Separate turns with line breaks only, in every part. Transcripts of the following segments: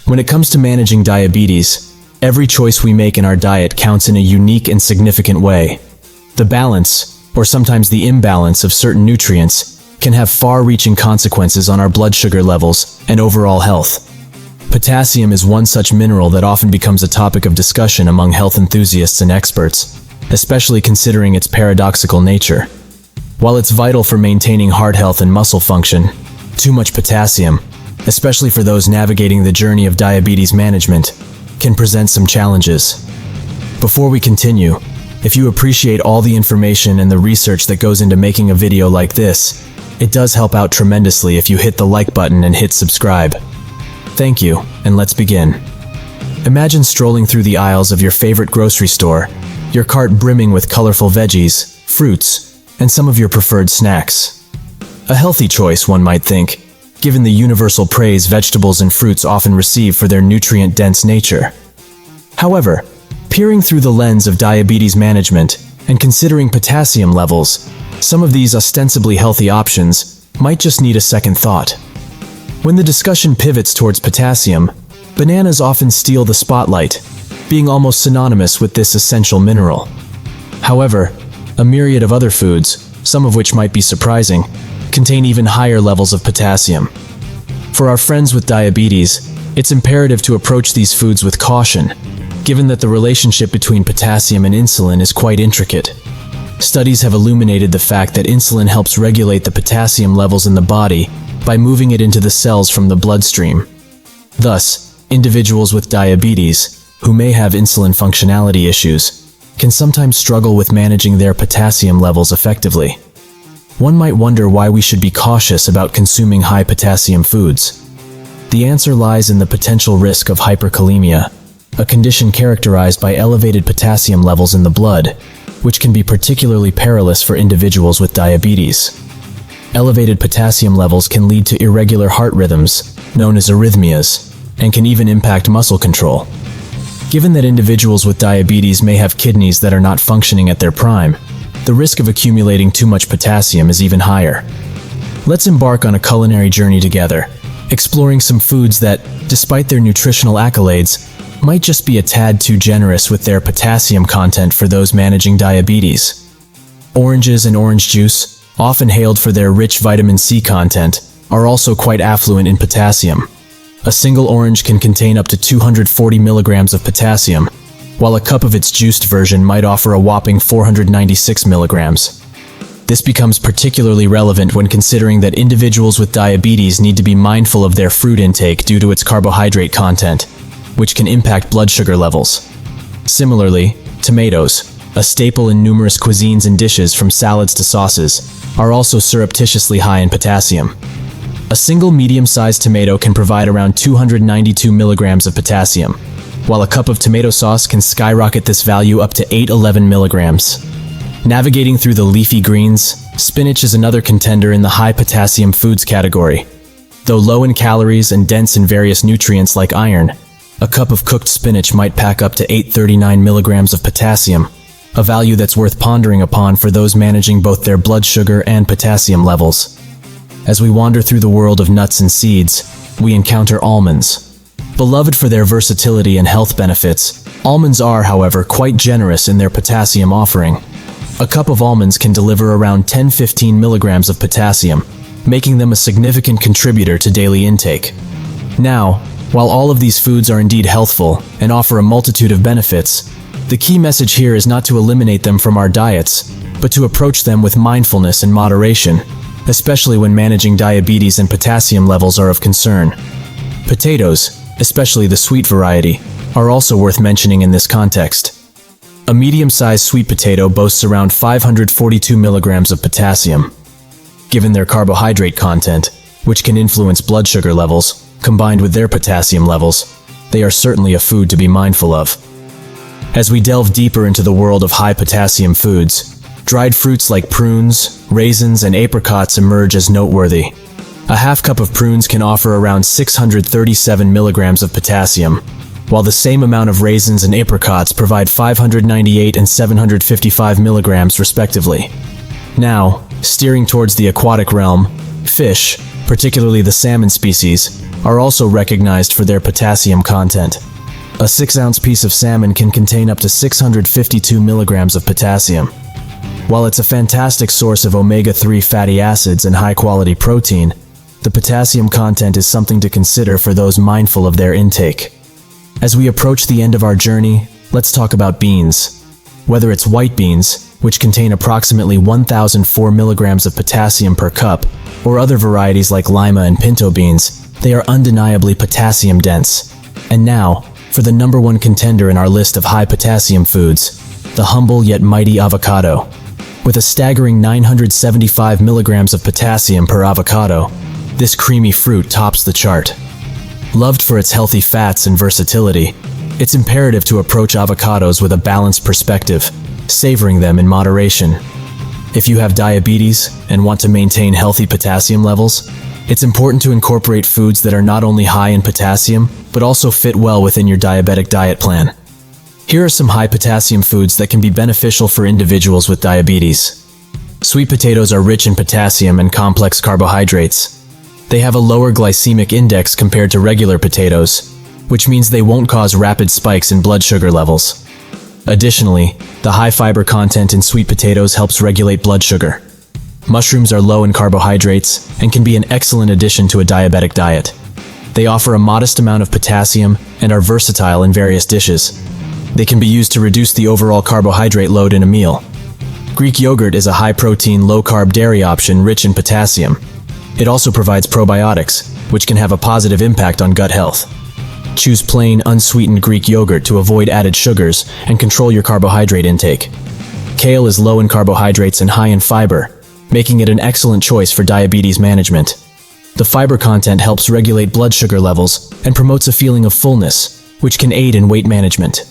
When it comes to managing diabetes, every choice we make in our diet counts in a unique and significant way. The balance, or sometimes the imbalance of certain nutrients, can have far-reaching consequences on our blood sugar levels and overall health. Potassium is one such mineral that often becomes a topic of discussion among health enthusiasts and experts, especially considering its paradoxical nature. While it's vital for maintaining heart health and muscle function, too much potassium, especially for those navigating the journey of diabetes management, can present some challenges. Before we continue, if you appreciate all the information and the research that goes into making a video like this, it does help out tremendously if you hit the like button and hit subscribe. Thank you, and let's begin. Imagine strolling through the aisles of your favorite grocery store, your cart brimming with colorful veggies, fruits, and some of your preferred snacks. A healthy choice, one might think, given the universal praise vegetables and fruits often receive for their nutrient-dense nature. However, peering through the lens of diabetes management and considering potassium levels, some of these ostensibly healthy options might just need a second thought. When the discussion pivots towards potassium, bananas often steal the spotlight, being almost synonymous with this essential mineral. However, a myriad of other foods, some of which might be surprising, contain even higher levels of potassium. For our friends with diabetes, it's imperative to approach these foods with caution, given that the relationship between potassium and insulin is quite intricate. Studies have illuminated the fact that insulin helps regulate the potassium levels in the body by moving it into the cells from the bloodstream. Thus, individuals with diabetes, who may have insulin functionality issues, can sometimes struggle with managing their potassium levels effectively. One might wonder why we should be cautious about consuming high potassium foods. The answer lies in the potential risk of hyperkalemia, a condition characterized by elevated potassium levels in the blood, which can be particularly perilous for individuals with diabetes. Elevated potassium levels can lead to irregular heart rhythms, known as arrhythmias, and can even impact muscle control. Given that individuals with diabetes may have kidneys that are not functioning at their prime, the risk of accumulating too much potassium is even higher. Let's embark on a culinary journey together, exploring some foods that, despite their nutritional accolades, might just be a tad too generous with their potassium content for those managing diabetes. Oranges and orange juice, often hailed for their rich vitamin C content, are also quite affluent in potassium. A single orange can contain up to 240 milligrams of potassium, while a cup of its juiced version might offer a whopping 496 milligrams. This becomes particularly relevant when considering that individuals with diabetes need to be mindful of their fruit intake due to its carbohydrate content, which can impact blood sugar levels. Similarly, tomatoes, a staple in numerous cuisines and dishes from salads to sauces, are also surreptitiously high in potassium. A single medium-sized tomato can provide around 292 milligrams of potassium, while a cup of tomato sauce can skyrocket this value up to 811 milligrams. Navigating through the leafy greens, spinach is another contender in the high potassium foods category. Though low in calories and dense in various nutrients like iron, a cup of cooked spinach might pack up to 839 milligrams of potassium, a value that's worth pondering upon for those managing both their blood sugar and potassium levels. As we wander through the world of nuts and seeds, we encounter almonds. Beloved for their versatility and health benefits, almonds are, however, quite generous in their potassium offering. A cup of almonds can deliver around 10-15 milligrams of potassium, making them a significant contributor to daily intake. Now, while all of these foods are indeed healthful and offer a multitude of benefits, the key message here is not to eliminate them from our diets, but to approach them with mindfulness and moderation, especially when managing diabetes and potassium levels are of concern. Potatoes, especially the sweet variety, are also worth mentioning in this context. A medium-sized sweet potato boasts around 542 milligrams of potassium. Given their carbohydrate content, which can influence blood sugar levels, combined with their potassium levels, they are certainly a food to be mindful of. As we delve deeper into the world of high potassium foods, dried fruits like prunes, raisins, and apricots emerge as noteworthy. A half cup of prunes can offer around 637 milligrams of potassium, while the same amount of raisins and apricots provide 598 and 755 milligrams respectively. Now, steering towards the aquatic realm, fish, particularly the salmon species, are also recognized for their potassium content. A 6-ounce piece of salmon can contain up to 652 milligrams of potassium. While it's a fantastic source of omega-3 fatty acids and high-quality protein, the potassium content is something to consider for those mindful of their intake. As we approach the end of our journey, let's talk about beans. Whether it's white beans, which contain approximately 1,004 milligrams of potassium per cup, or other varieties like lima and pinto beans, they are undeniably potassium dense. And now, for the number one contender in our list of high potassium foods, the humble yet mighty avocado. With a staggering 975 milligrams of potassium per avocado, this creamy fruit tops the chart. Loved for its healthy fats and versatility, it's imperative to approach avocados with a balanced perspective, savoring them in moderation. If you have diabetes and want to maintain healthy potassium levels, it's important to incorporate foods that are not only high in potassium, but also fit well within your diabetic diet plan. Here are some high potassium foods that can be beneficial for individuals with diabetes. Sweet potatoes are rich in potassium and complex carbohydrates. They have a lower glycemic index compared to regular potatoes, which means they won't cause rapid spikes in blood sugar levels. Additionally, the high fiber content in sweet potatoes helps regulate blood sugar. Mushrooms are low in carbohydrates and can be an excellent addition to a diabetic diet. They offer a modest amount of potassium and are versatile in various dishes. They can be used to reduce the overall carbohydrate load in a meal. Greek yogurt is a high-protein, low-carb dairy option rich in potassium. It also provides probiotics, which can have a positive impact on gut health. Choose plain, unsweetened Greek yogurt to avoid added sugars and control your carbohydrate intake. Kale is low in carbohydrates and high in fiber, making it an excellent choice for diabetes management. The fiber content helps regulate blood sugar levels and promotes a feeling of fullness, which can aid in weight management.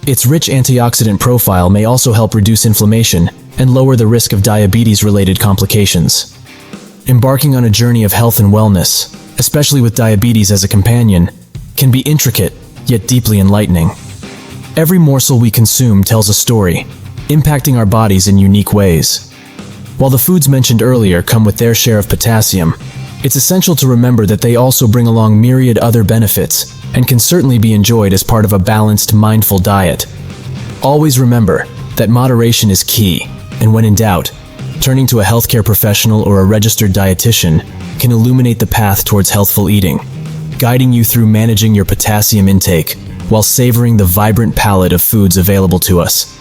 Its rich antioxidant profile may also help reduce inflammation and lower the risk of diabetes-related complications. Embarking on a journey of health and wellness, especially with diabetes as a companion, can be intricate, yet deeply enlightening. Every morsel we consume tells a story, impacting our bodies in unique ways. While the foods mentioned earlier come with their share of potassium, it's essential to remember that they also bring along myriad other benefits and can certainly be enjoyed as part of a balanced, mindful diet. Always remember that moderation is key, and when in doubt, turning to a healthcare professional or a registered dietitian can illuminate the path towards healthful eating, guiding you through managing your potassium intake while savoring the vibrant palette of foods available to us.